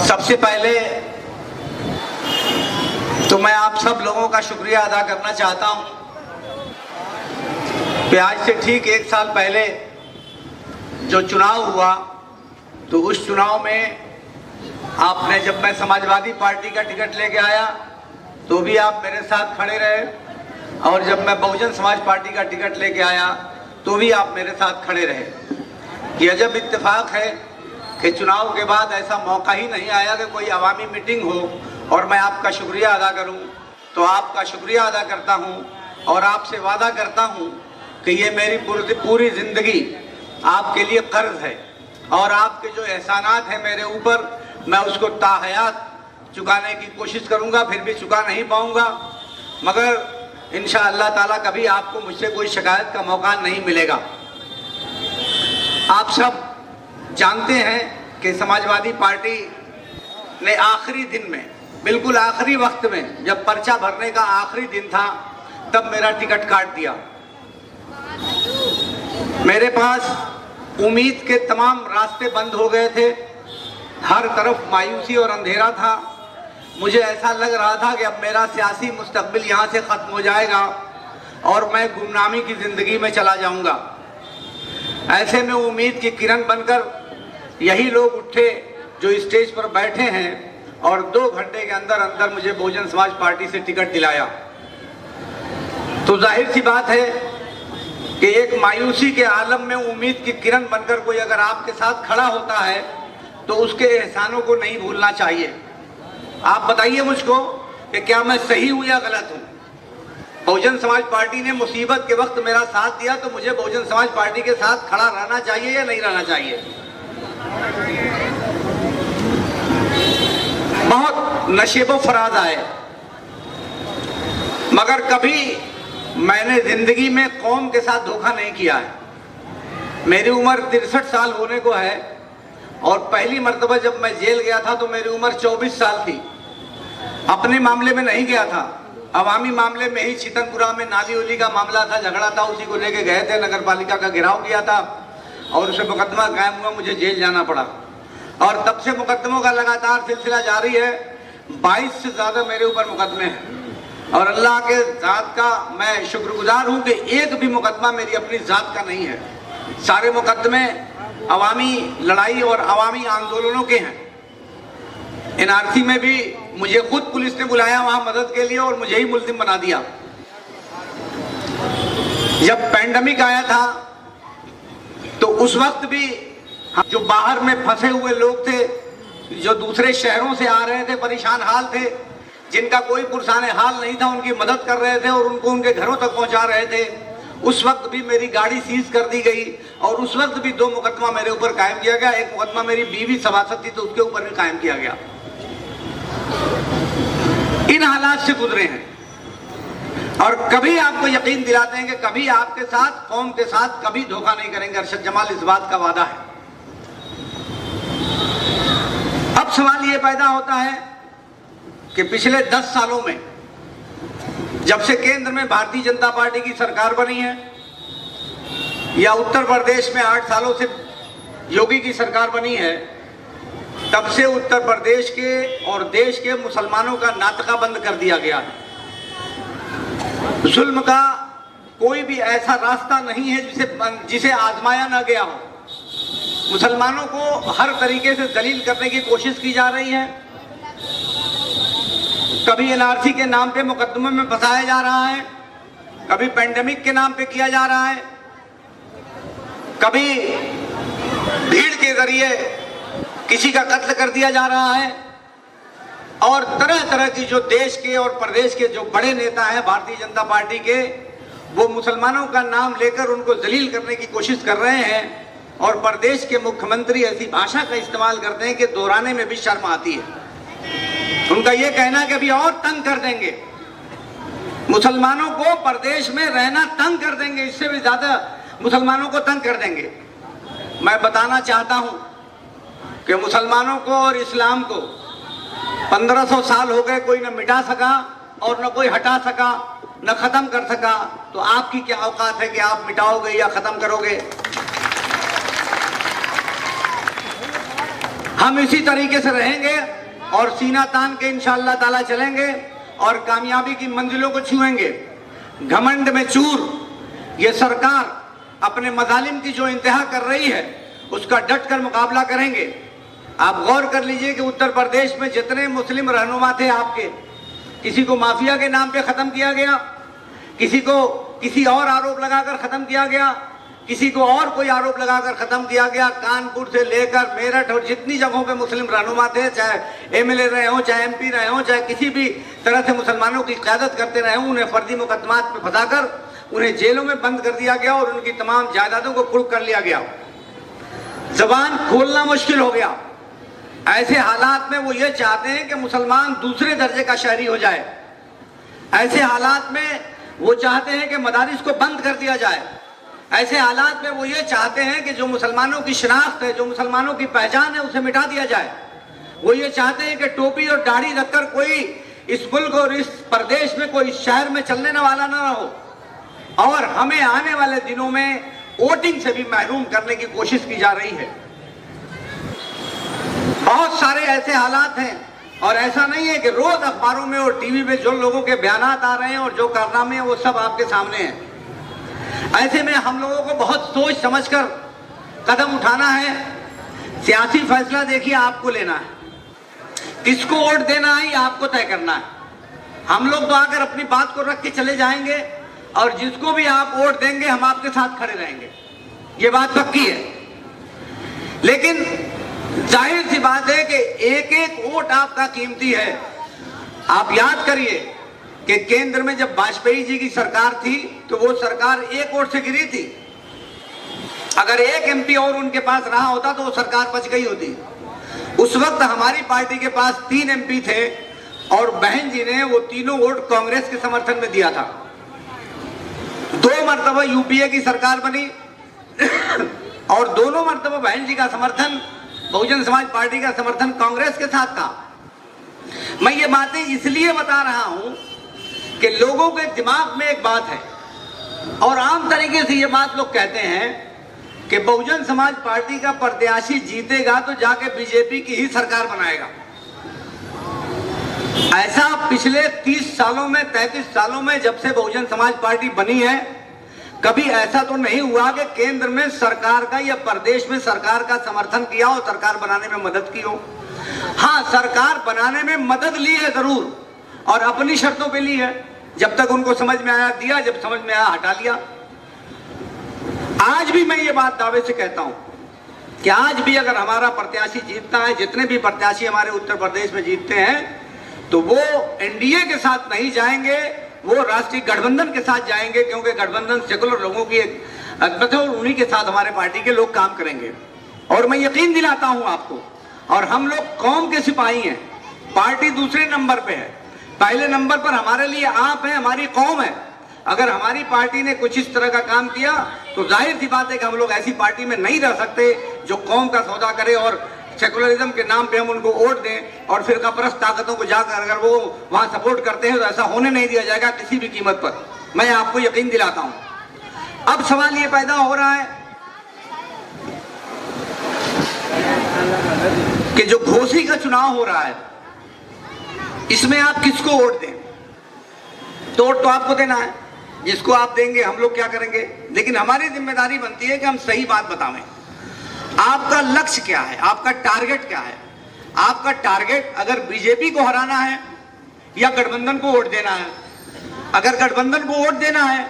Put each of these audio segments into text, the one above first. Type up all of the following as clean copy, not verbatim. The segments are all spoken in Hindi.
सबसे पहले तो मैं आप सब लोगों का शुक्रिया अदा करना चाहता हूं कि आज से ठीक 1 साल पहले जो चुनाव हुआ तो उस चुनाव में आपने, जब मैं समाजवादी पार्टी का टिकट लेके आया तो भी आप मेरे साथ खड़े रहे, और जब मैं बहुजन समाज पार्टी का टिकट लेके आया तो भी आप मेरे साथ खड़े रहे। ये अजब इत्तेफाक है कि चुनाव के बाद ऐसा मौका ही नहीं आया कि कोई अवामी मीटिंग हो और मैं आपका शुक्रिया अदा करूं। तो आपका शुक्रिया अदा करता हूं और आपसे वादा करता हूं कि ये मेरी पूरी जिंदगी आपके लिए कर्ज है, और आपके जो एहसानात हैं मेरे ऊपर, मैं उसको ताहयात चुकाने की कोशिश करूंगा। फिर भी चुका नहीं पाऊंगा, मगर इंशाअल्लाह ताला कभी आपको मुझसे कोई शिकायत का मौका नहीं मिलेगा। आप सब जानते हैं कि समाजवादी पार्टी ने आखिरी दिन में, बिल्कुल आखिरी वक्त में, जब पर्चा भरने का आखिरी दिन था, तब मेरा टिकट काट दिया। मेरे पास उम्मीद के तमाम रास्ते बंद हो गए थे, हर तरफ मायूसी और अंधेरा था। मुझे ऐसा लग रहा था कि अब मेरा सियासी मुस्तकबिल यहाँ से ख़त्म हो जाएगा और मैं गुमनामी की ज़िंदगी में चला जाऊँगा। ऐसे में उम्मीद की किरण बनकर यही लोग उठे जो स्टेज पर बैठे हैं, और 2 घंटे के अंदर अंदर मुझे बहुजन समाज पार्टी से टिकट दिलाया। तो जाहिर सी बात है कि एक मायूसी के आलम में उम्मीद की किरण बनकर कोई अगर आपके साथ खड़ा होता है तो उसके एहसानों को नहीं भूलना चाहिए। आप बताइए मुझको कि क्या मैं सही हूं या गलत हूं? बहुजन समाज पार्टी ने मुसीबत के वक्त मेरा साथ दिया, तो मुझे बहुजन समाज पार्टी के साथ खड़ा रहना चाहिए या नहीं रहना चाहिए? बहुत नशेबो फराज आए, मगर कभी मैंने जिंदगी में कौम के साथ धोखा नहीं किया है। मेरी उम्र 63 साल होने को है, और पहली मर्तबा जब मैं जेल गया था तो मेरी उम्र 24 साल थी। अपने मामले में नहीं गया था, अवामी मामले में ही। चितनपुरा में नाली उली का मामला था, झगड़ा था, उसी को लेके गए थे। नगर पालिका का घेराव किया था और उसे मुकदमा कायम हुआ, मुझे जेल जाना पड़ा, और तब से मुकदमों का लगातार सिलसिला जारी है। 22 से ज़्यादा मेरे ऊपर मुकदमे हैं, और अल्लाह के ज़ात का मैं शुक्रगुजार हूँ कि एक भी मुकदमा मेरी अपनी ज़ात का नहीं है। सारे मुकदमे अवामी लड़ाई और अवामी आंदोलनों के हैं। एनआरसी में भी मुझे खुद पुलिस ने बुलाया वहाँ मदद के लिए, और मुझे ही मुल्जिम बना दिया। जब पैंडेमिक आया था तो उस वक्त भी जो बाहर में फंसे हुए लोग थे, जो दूसरे शहरों से आ रहे थे, परेशान हाल थे, जिनका कोई पुरसाने हाल नहीं था, उनकी मदद कर रहे थे और उनको उनके घरों तक पहुंचा रहे थे। उस वक्त भी मेरी गाड़ी सीज कर दी गई, और उस वक्त भी 2 मुकदमा मेरे ऊपर कायम किया गया। एक मुकदमा मेरी बीवी सभासद थी तो उसके ऊपर भी कायम किया गया। इन हालात से गुजरे हैं, और कभी आपको यकीन दिलाते हैं कि कभी आपके साथ, कौम के साथ कभी धोखा नहीं करेंगे। अरशद जमाल इस बात का वादा है। अब सवाल ये पैदा होता है कि पिछले 10 सालों में, जब से केंद्र में भारतीय जनता पार्टी की सरकार बनी है, या उत्तर प्रदेश में 8 सालों से योगी की सरकार बनी है, तब से उत्तर प्रदेश के और देश के मुसलमानों का नाटका बंद कर दिया गया है। जुल्म का कोई भी ऐसा रास्ता नहीं है जिसे आजमाया न गया हो। मुसलमानों को हर तरीके से दलील करने की कोशिश की जा रही है। कभी एनआरसी के नाम पे मुकदमे में फंसाया जा रहा है, कभी पैंडेमिक के नाम पे किया जा रहा है, कभी भीड़ के जरिए किसी का कत्ल कर दिया जा रहा है, और तरह तरह की जो देश के और प्रदेश के जो बड़े नेता हैं भारतीय जनता पार्टी के, वो मुसलमानों का नाम लेकर उनको जलील करने की कोशिश कर रहे हैं। और प्रदेश के मुख्यमंत्री ऐसी भाषा का इस्तेमाल करते हैं कि दोहराने में भी शर्म आती है। उनका ये कहना है कि अभी और तंग कर देंगे मुसलमानों को, प्रदेश में रहना तंग कर देंगे, इससे भी ज्यादा मुसलमानों को तंग कर देंगे। मैं बताना चाहता हूं कि मुसलमानों को और इस्लाम को 1500 साल हो गए, कोई न मिटा सका और न कोई हटा सका, न खत्म कर सका। तो आपकी क्या औकात है कि आप मिटाओगे या खत्म करोगे? हम इसी तरीके से रहेंगे और सीना तान के इंशाअल्लाह ताला चलेंगे और कामयाबी की मंजिलों को छुएंगे। घमंड में चूर ये सरकार अपने मजालिम की जो इंतहा कर रही है उसका डट कर मुकाबला करेंगे। आप गौर कर लीजिए कि उत्तर प्रदेश में जितने मुस्लिम रहनुमा थे आपके, किसी को माफिया के नाम पे खत्म किया गया, किसी को किसी और आरोप लगाकर खत्म किया गया, किसी को और कोई आरोप लगाकर खत्म किया गया। कानपुर से लेकर मेरठ और जितनी जगहों पे मुस्लिम रहनुमा थे, चाहे एमएलए रहे हों, चाहे एमपी रहे हों, चाहे किसी भी तरह से मुसलमानों की क़यादत करते रहे हों, उन्हें फर्जी मुकदमात में फंसाकर उन्हें जेलों में बंद कर दिया गया और उनकी तमाम जायदादों को कुर्क कर लिया गया। जबान खोलना मुश्किल हो गया। ऐसे हालात में वो ये चाहते हैं कि मुसलमान दूसरे दर्जे का शहरी हो जाए। ऐसे हालात में वो चाहते हैं कि मदारिस को बंद कर दिया जाए। ऐसे हालात में वो ये चाहते हैं कि जो मुसलमानों की शनाख्त है, जो मुसलमानों की पहचान है, उसे मिटा दिया जाए। वो ये चाहते हैं कि टोपी और दाढ़ी रखकर कोई इस मुल्क और इस प्रदेश में, कोई शहर में चलने वाला ना हो और हमें आने वाले दिनों में वोटिंग से भी महरूम करने की कोशिश की जा रही है। बहुत सारे ऐसे हालात हैं और ऐसा नहीं है कि रोज अखबारों में और टीवी में जो लोगों के बयानात आ रहे हैं और जो कारनामे हैं वो सब आपके सामने हैं। ऐसे में हम लोगों को बहुत सोच समझकर कदम उठाना है। सियासी फैसला देखिए आपको लेना है, किसको वोट देना है ये आपको तय करना है। हम लोग तो आकर अपनी बात को रख के चले जाएंगे और जिसको भी आप वोट देंगे हम आपके साथ खड़े रहेंगे, ये बात पक्की है। लेकिन जाहिर सी बात है कि एक एक वोट आपका कीमती है। आप याद करिए कि केंद्र में जब वाजपेयी जी की सरकार थी तो वो सरकार एक वोट से गिरी थी। अगर एक एमपी और उनके पास रहा होता तो वो सरकार बच गई होती। उस वक्त हमारी पार्टी के पास 3 एमपी थे और बहन जी ने वो तीनों वोट कांग्रेस के समर्थन में दिया था। 2 मरतबा यूपीए की सरकार बनी और दोनों मरतबा बहन जी का समर्थन, बहुजन समाज पार्टी का समर्थन कांग्रेस के साथ था। मैं ये बातें इसलिए बता रहा हूं कि लोगों के दिमाग में एक बात है और आम तरीके से ये बात लोग कहते हैं कि बहुजन समाज पार्टी का प्रत्याशी जीतेगा तो जाके बीजेपी की ही सरकार बनाएगा। ऐसा पिछले 30 सालों में, 33 सालों में जब से बहुजन समाज पार्टी बनी है, कभी ऐसा तो नहीं हुआ कि केंद्र में सरकार का या प्रदेश में सरकार का समर्थन किया हो, सरकार बनाने में मदद की हो। हाँ, सरकार बनाने में मदद ली है जरूर और अपनी शर्तों पे ली है। जब तक उनको समझ में आया दिया, जब समझ में आया हटा लिया। आज भी मैं ये बात दावे से कहता हूं कि आज भी अगर हमारा प्रत्याशी जीतता है, जितने भी प्रत्याशी हमारे उत्तर प्रदेश में जीतते हैं, तो वो एनडीए के साथ नहीं जाएंगे, वो राष्ट्रीय गठबंधन के साथ जाएंगे, क्योंकि गठबंधन सेकुलर लोगों की एक अदमत है और उन्हीं के साथ हमारे पार्टी के लोग काम करेंगे। और मैं यकीन दिलाता हूं आपको, और हम लोग कौम के सिपाही हैं। पार्टी दूसरे नंबर पे है, पहले नंबर पर हमारे लिए आप हैं, हमारी कौम है। अगर हमारी पार्टी ने कुछ इस तरह का काम किया तो जाहिर सी बात है कि हम लोग ऐसी पार्टी में नहीं रह सकते जो कौम का सौदा करे और सेकुलरिज्म के नाम पे हम उनको वोट दें और फिर कपरस्त ताकतों को जाकर अगर वो वहां सपोर्ट करते हैं तो ऐसा होने नहीं दिया जाएगा किसी भी कीमत पर। मैं आपको यकीन दिलाता हूं। अब सवाल ये पैदा हो रहा है कि जो घोसी का चुनाव हो रहा है, इसमें आप किसको वोट दें? तो वोट तो आपको देना है, जिसको आप देंगे हम लोग क्या करेंगे। लेकिन हमारी जिम्मेदारी बनती है कि हम सही बात बतावें। आपका लक्ष्य क्या है, आपका टारगेट क्या है? आपका टारगेट अगर बीजेपी को हराना है या गठबंधन को वोट देना है? अगर गठबंधन को वोट देना है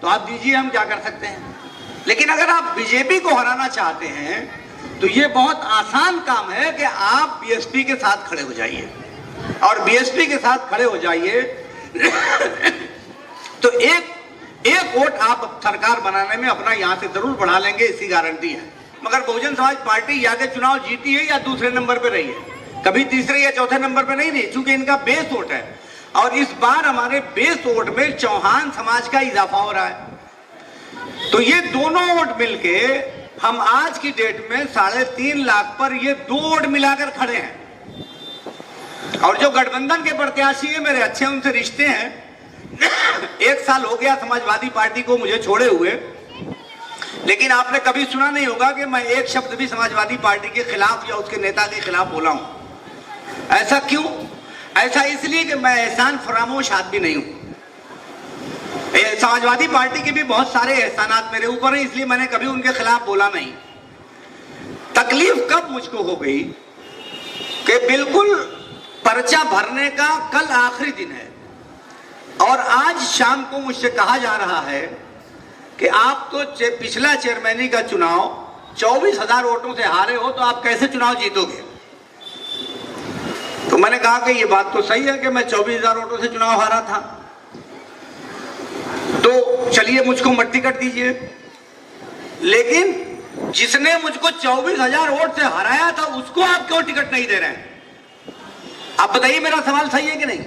तो आप दीजिए, हम क्या कर सकते हैं। लेकिन अगर आप बीजेपी को हराना चाहते हैं तो ये बहुत आसान काम है कि आप बीएसपी के साथ खड़े हो जाइए और बीएसपी के साथ खड़े हो जाइए तो एक वोट आप सरकार बनाने में अपना यहां से जरूर बढ़ा लेंगे, इसकी गारंटी है। मगर बहुजन समाज पार्टी या के चुनाव जीती है या दूसरे नंबर पे रही है, कभी तीसरे या चौथे नंबर पे नहीं रही, क्योंकि इनका बेस वोट है। और इस बार हमारे बेस वोट में चौहान समाज का इजाफा हो रहा है। तो ये दोनों वोट मिलके हम आज की डेट में 3.5 लाख पर ये 2 वोट मिलाकर खड़े हैं। और जो गठबंधन के प्रत्याशी है, मेरे अच्छे उनसे रिश्ते हैं। 1 साल हो गया समाजवादी पार्टी को मुझे छोड़े हुए। लेकिन आपने कभी सुना नहीं होगा कि मैं एक शब्द भी समाजवादी पार्टी के खिलाफ या उसके नेता के खिलाफ बोला हूं। ऐसा क्यों? ऐसा इसलिए कि मैं एहसान फरामोश आदमी नहीं हूं। समाजवादी पार्टी के भी बहुत सारे एहसानात मेरे ऊपर हैं, इसलिए मैंने कभी उनके खिलाफ बोला नहीं। तकलीफ कब मुझको हो गई कि बिल्कुल पर्चा भरने का कल आखिरी दिन है और आज शाम को मुझसे कहा जा रहा है कि आप तो पिछला चेयरमैनी का चुनाव 24,000 वोटों से हारे हो, तो आप कैसे चुनाव जीतोगे? तो मैंने कहा कि ये बात तो सही है कि मैं 24,000 वोटों से चुनाव हारा था, तो चलिए मुझको मत टिकट दीजिए। लेकिन जिसने मुझको 24,000 वोट से हराया था उसको आप क्यों टिकट नहीं दे रहे हैं? आप बताइए, मेरा सवाल सही है कि नहीं?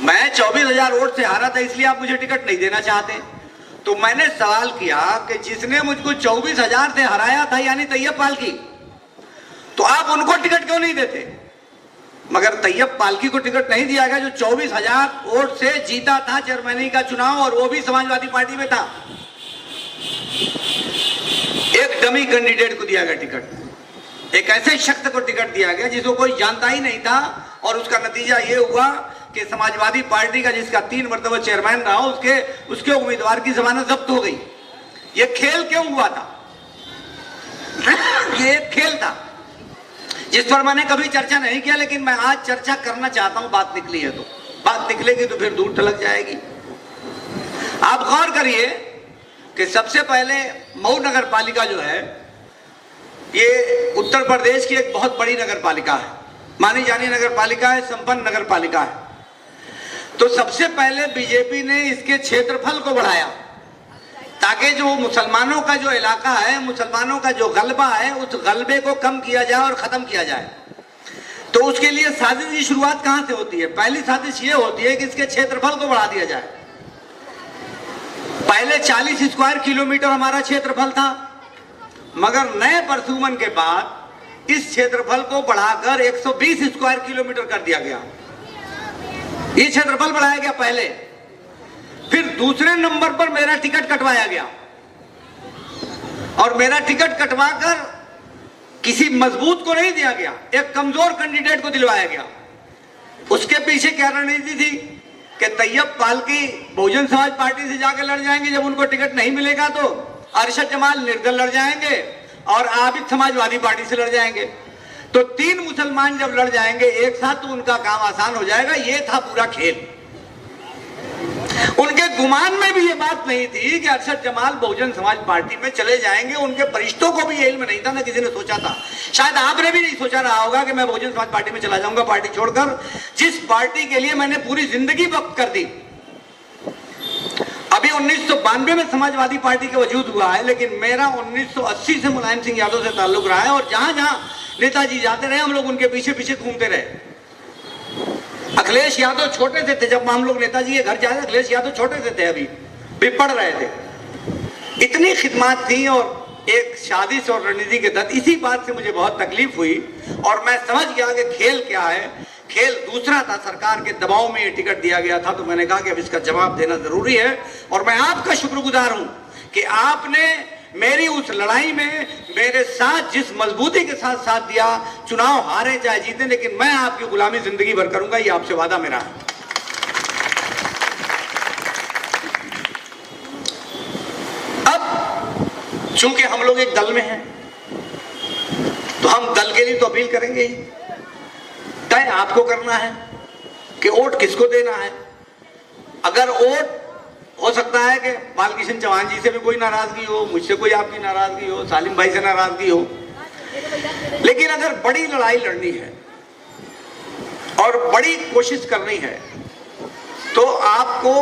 मैं 24,000 वोट से हारा था इसलिए आप मुझे टिकट नहीं देना चाहते। तो मैंने सवाल किया कि जिसने मुझको 24,000 से हराया था यानी तैयब पालकी, तो आप उनको टिकट क्यों नहीं देते? मगर तैयब पालकी को टिकट नहीं दिया गया जो 24,000 वोट से जीता था चेयरमैनी का चुनाव, और वो भी समाजवादी पार्टी में था। एक डमी कैंडिडेट को दिया गया टिकट, एक ऐसे शख्स को टिकट दिया गया जिसको कोई जानता ही नहीं था, और उसका नतीजा ये हुआ कि समाजवादी पार्टी का जिसका 3 मरतबा चेयरमैन रहा उसके उम्मीदवार की जमानत जब्त हो गई। ये खेल क्यों हुआ था? ये एक खेल था जिस पर मैंने कभी चर्चा नहीं किया, लेकिन मैं आज चर्चा करना चाहता हूं। बात निकली है तो बात निकलेगी तो फिर दूर तलक जाएगी। आप गौर करिए कि सबसे पहले मऊ नगर पालिका जो है ये उत्तर प्रदेश की एक बहुत बड़ी नगर पालिका है, मानी जानी नगर पालिका है, संपन्न नगर पालिका है। तो सबसे पहले बीजेपी ने इसके क्षेत्रफल को बढ़ाया ताकि जो मुसलमानों का जो इलाका है, मुसलमानों का जो गलबा है, उस गलबे को कम किया जाए और खत्म किया जाए। तो उसके लिए साजिश की शुरुआत कहां से होती है? पहली साजिश ये होती है कि इसके क्षेत्रफल को बढ़ा दिया जाए। पहले 40 स्क्वायर किलोमीटर हमारा क्षेत्रफल था, मगर नए प्रशुमन के बाद इस क्षेत्रफल को बढ़ाकर 120 स्क्वायर किलोमीटर कर दिया गया। ये क्षेत्रफल बढ़ाया गया पहले। फिर दूसरे नंबर पर मेरा टिकट कटवाया गया, और मेरा टिकट कटवाकर किसी मजबूत को नहीं दिया गया, एक कमजोर कैंडिडेट को दिलवाया गया। उसके पीछे क्या रणनीति थी कि तैयब पालकी बहुजन समाज पार्टी से जाकर लड़ जाएंगे, जब उनको टिकट नहीं मिलेगा तो अरशद जमाल निर्दल लड़ जाएंगे और आबिद समाजवादी पार्टी से लड़ जाएंगे। तो 3 मुसलमान जब लड़ जाएंगे एक साथ तो उनका काम आसान हो जाएगा। ये था पूरा खेल। उनके गुमान में भी ये बात नहीं थी कि अरशद जमाल बहुजन समाज पार्टी में चले जाएंगे। उनके फरिश्तों को भी ये इल्म नहीं था, ना किसी ने सोचा था। शायद आपने भी नहीं सोचा रहा होगा कि मैं बहुजन समाज पार्टी में चला जाऊंगा, पार्टी छोड़कर, जिस पार्टी के लिए मैंने पूरी जिंदगी वक्त कर दी। अभी 1992 में समाजवादी पार्टी का वजूद हुआ है, लेकिन मेरा 1980 से मुलायम सिंह यादव से ताल्लुक रहा है, और जहां जहां नेताजी जाते रहे हम लोग उनके पीछे पीछे घूमते रहे। अखिलेश यादव छोटे से थे जब हम लोग नेताजी के घर जाए, अखिलेश यादव छोटे से थे, अभी भी पढ़ रहे थे। इतनी खिदमत थी और एक साजिश और रणनीति के तहत। इसी बात से मुझे बहुत तकलीफ हुई और मैं समझ गया कि खेल क्या है। खेल दूसरा था, सरकार के दबाव में ये टिकट दिया गया था। तो मैंने कहा कि अब इसका जवाब देना जरूरी है, और मैं आपका शुक्रगुजार हूं कि आपने मेरी उस लड़ाई में मेरे साथ जिस मजबूती के साथ साथ दिया। चुनाव हारे चाहे जीते, लेकिन मैं आपकी गुलामी जिंदगी भर करूंगा, ये आपसे वादा मेरा है। अब चूंकि हम लोग एक दल में हैं, तो हम दल के लिए तो अपील करेंगे ही। तय आपको करना है कि वोट किसको देना है। अगर वोट हो सकता है कि बालकिशन चौहान जी से भी कोई नाराजगी हो, मुझसे कोई आपकी नाराजगी हो, सालिम भाई से नाराजगी हो, लेकिन अगर बड़ी लड़ाई लड़नी है और बड़ी कोशिश करनी है तो आपको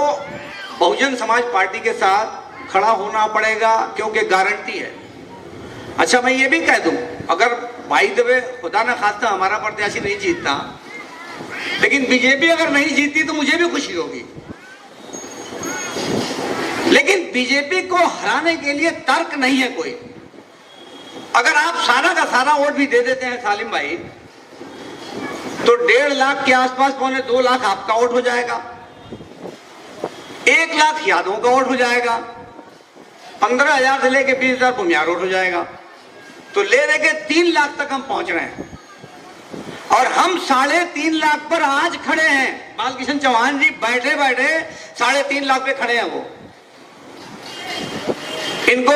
बहुजन समाज पार्टी के साथ खड़ा होना पड़ेगा, क्योंकि गारंटी है। अच्छा, मैं ये भी कह दूं, अगर भाई दबे खुदा ना खास्ता हमारा प्रत्याशी नहीं जीतता, लेकिन बीजेपी अगर नहीं जीतती तो मुझे भी खुशी होगी। लेकिन बीजेपी को हराने के लिए तर्क नहीं है कोई। अगर आप सारा का सारा वोट भी दे देते हैं सालिम भाई, तो 1.5 लाख के आसपास, 2 लाख आपका वोट हो जाएगा, 1 लाख यादवों का वोट हो जाएगा, 15,000 से लेके 20,000 भूमियार रोड हो जाएगा। तो ले लेके 3 लाख तक हम पहुंच रहे हैं और हम 3.5 लाख पर आज खड़े हैं। बालकृष्ण चौहान जी बैठे बैठे 3.5 लाख पे खड़े हैं। वो इनको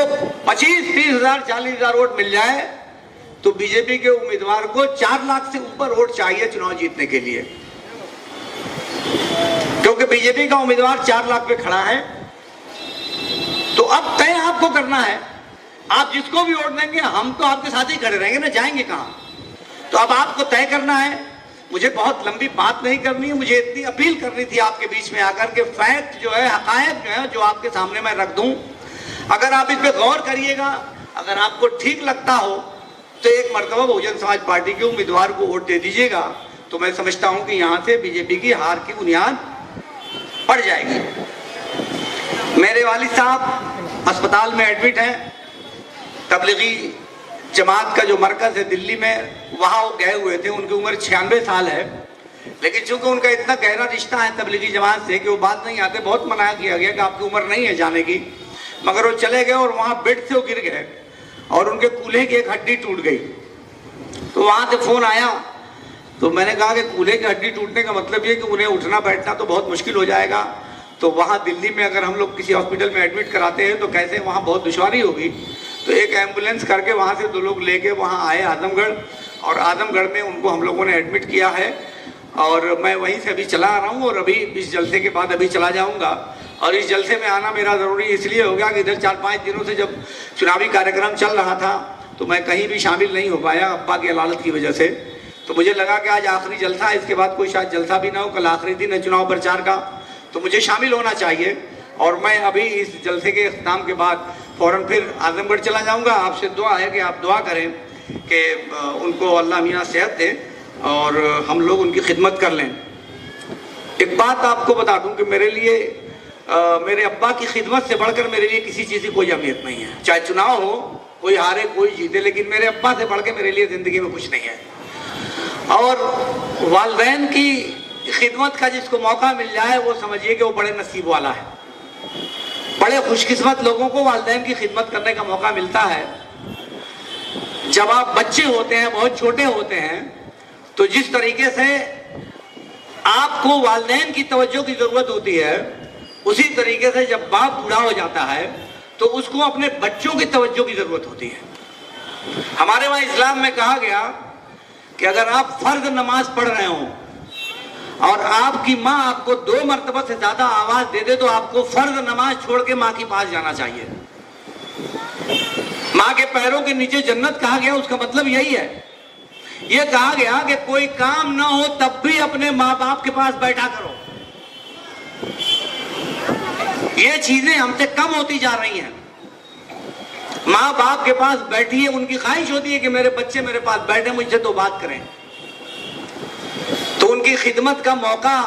25-30 हजार 40,000 वोट मिल जाए तो बीजेपी के उम्मीदवार को 4 लाख से ऊपर वोट चाहिए चुनाव जीतने के लिए, क्योंकि बीजेपी का उम्मीदवार 4 लाख पे खड़ा है। तो अब तय आपको करना है, आप जिसको भी वोट देंगे हम तो आपके साथ ही खड़े रहेंगे ना, जाएंगे कहां। तो अब आपको तय करना है। मुझे बहुत लंबी बात नहीं करनी है, मुझे इतनी अपील करनी थी आपके बीच में आकर के फैक्ट जो है, हकायक जो है, जो आपके सामने मैं रख दूं। अगर आप इस पे गौर करिएगा, अगर आपको ठीक लगता हो तो एक मर्तबा बहुजन समाज पार्टी के उम्मीदवार को वोट दे दीजिएगा। तो मैं समझता हूं कि यहां से बीजेपी की हार की बुनियाद पड़ जाएगी। मेरे वालिद साहब अस्पताल में एडमिट हैं। तबलीगी जमात का जो मरकज है दिल्ली में, वहां वो गए हुए थे। उनकी उम्र 96 साल है, लेकिन चूंकि उनका इतना गहरा रिश्ता है तबलीगी जमात से कि वो बात नहीं आते। बहुत मना किया गया कि आपकी उम्र नहीं है जाने की, मगर वो चले गए और वहां बेड से वो गिर गए और उनके कूल्हे की एक हड्डी टूट गई। तो वहां से फोन आया, तो मैंने कहा कि कूल्हे की हड्डी टूटने का मतलब ये कि उन्हें उठना बैठना तो बहुत मुश्किल हो जाएगा। तो वहाँ दिल्ली में अगर हम लोग किसी हॉस्पिटल में एडमिट कराते हैं तो कैसे वहाँ बहुत दुश्वारी होगी। तो एक एम्बुलेंस करके वहाँ से 2 लोग लेके वहाँ आए आजमगढ़, और आजमगढ़ में उनको हम लोगों ने एडमिट किया है। और मैं वहीं से अभी चला आ रहा हूँ और अभी इस जलसे के बाद अभी चला जाऊँगा। और इस जलसे में आना मेरा ज़रूरी इसलिए हो गया कि इधर 4-5 दिनों से जब चुनावी कार्यक्रम चल रहा था तो मैं कहीं भी शामिल नहीं हो पाया अब्बा की अलालत की वजह से। तो मुझे लगा कि आज आखिरी जलसा है, इसके बाद कोई शायद जलसा भी ना हो, कल आखिरी दिन है चुनाव प्रचार का, तो मुझे शामिल होना चाहिए। और मैं अभी इस जलसे के इख्तिताम के बाद फ़ौरन फिर आजमगढ़ चला जाऊंगा। आपसे दुआ है कि आप दुआ करें कि उनको अल्लाह मियाँ सेहत दे और हम लोग उनकी खिदमत कर लें। एक बात आपको बता दूं कि मेरे लिए मेरे अब्बा की खिदमत से बढ़कर मेरे लिए किसी चीज़ की कोई अहमियत नहीं है। चाहे चुनाव हो, कोई हारे कोई जीते, लेकिन मेरे अब्बा से बढ़ के मेरे लिए ज़िंदगी में कुछ नहीं है। और वालिदैन की खिदमत का जिसको मौका मिल जाए वो समझिए कि वो बड़े नसीब वाला है। बड़े खुशकिस्मत लोगों को वालिदैन की खिदमत करने का मौका मिलता है। जब आप बच्चे होते हैं, बहुत छोटे होते हैं, तो जिस तरीके से आपको वालिदैन की तवज्जो की ज़रूरत होती है, उसी तरीके से जब बाप बूढ़ा हो जाता है तो उसको अपने बच्चों की तवज्जो की ज़रूरत होती है। हमारे वहाँ इस्लाम में कहा गया कि अगर आप फ़र्ज नमाज पढ़ रहे हो और आपकी माँ आपको 2 मरतबा से ज़्यादा आवाज़ दे दे तो आपको फ़र्ज नमाज छोड़ के माँ के पास जाना चाहिए। माँ के पैरों के नीचे जन्नत कहा गया, उसका मतलब यही है। यह कहा गया कि कोई काम ना हो तब भी अपने माँ बाप के पास बैठा करो। ये चीजें हमसे कम होती जा रही हैं। माँ बाप के पास बैठिए, उनकी ख्वाहिश होती है कि मेरे बच्चे मेरे पास बैठे, मुझसे तो बात करें। तो उनकी खिदमत का मौका,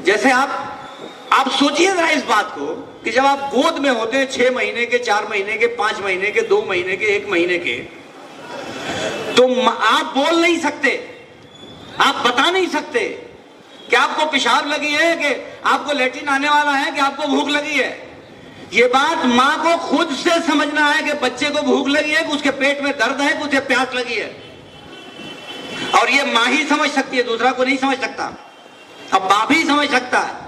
जैसे आप सोचिए जरा इस बात को कि जब आप गोद में होते हैं 6 महीने के, 4 महीने के, 5 महीने के, 2 महीने के, 1 महीने के, तो आप बोल नहीं सकते, आप बता नहीं सकते कि आपको पेशाब लगी है, कि आपको लेटरिन आने वाला है, कि आपको भूख लगी है। ये बात माँ को खुद से समझना है कि बच्चे को भूख लगी है, कि उसके पेट में दर्द है, कि उसे प्यास लगी है। और ये माँ ही समझ सकती है, दूसरा को नहीं समझ सकता। अब बाप ही समझ सकता है।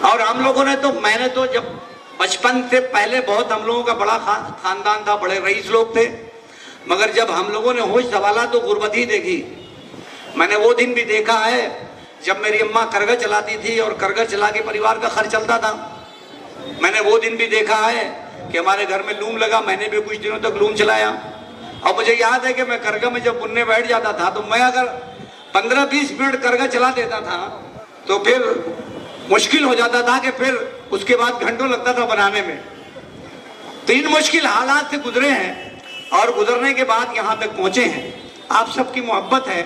और हम लोगों ने तो, मैंने तो जब बचपन से पहले बहुत, हम लोगों का बड़ा खानदान था, बड़े रईस लोग थे, मगर जब हम लोगों ने होश संभाला तो गुर्बत ही देखी। मैंने वो दिन भी देखा है जब मेरी अम्मा करघा चलाती थी और करघा चला के परिवार का खर्च चलता था। मैंने वो दिन भी देखा है कि हमारे घर में लूम लगा, मैंने भी कुछ दिनों तक लूम चलाया। और मुझे याद है कि मैं करघा में जब बुनने बैठ जाता था तो मैं अगर 15-20 मिनट करघा चला देता था तो फिर मुश्किल हो जाता था कि फिर उसके बाद घंटों लगता था बनाने में। तो इन मुश्किल हालात से गुजरे हैं और गुजरने के बाद यहाँ तक पहुँचे हैं। आप सबकी मोहब्बत है।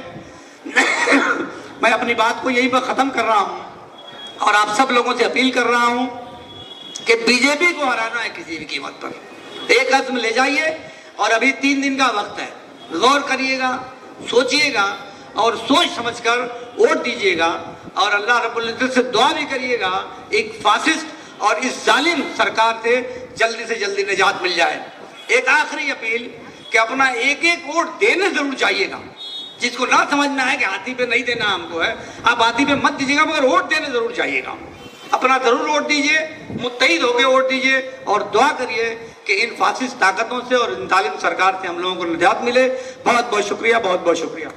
मैं अपनी बात को यहीं पर ख़त्म कर रहा हूँ और आप सब लोगों से अपील कर रहा हूँ कि बीजेपी को हराना है किसी भी कीमत पर। एक अज़्म ले जाइए और अभी 3 दिन का वक्त है, गौर करिएगा, सोचिएगा और सोच समझकर वोट दीजिएगा। और अल्लाह रब्बुल इज़्ज़त से दुआ भी करिएगा एक फासिस्ट और इस जालिम सरकार से जल्दी से जल्दी निजात मिल जाए। एक आखिरी अपील कि अपना एक एक वोट देने जरूर चाहिएगा। जिसको ना समझ में आए कि हाथी पे नहीं देना हमको है, आप हाथी पे मत दीजिएगा, मगर वोट देने जरूर चाहिएगा। अपना जरूर वोट दीजिए, मुत्तहिद होकर वोट दीजिए और दुआ करिए कि इन फासिस्ट ताकतों से और इन जालिम सरकार से हम लोगों को निजात मिले। बहुत बहुत शुक्रिया, बहुत बहुत शुक्रिया।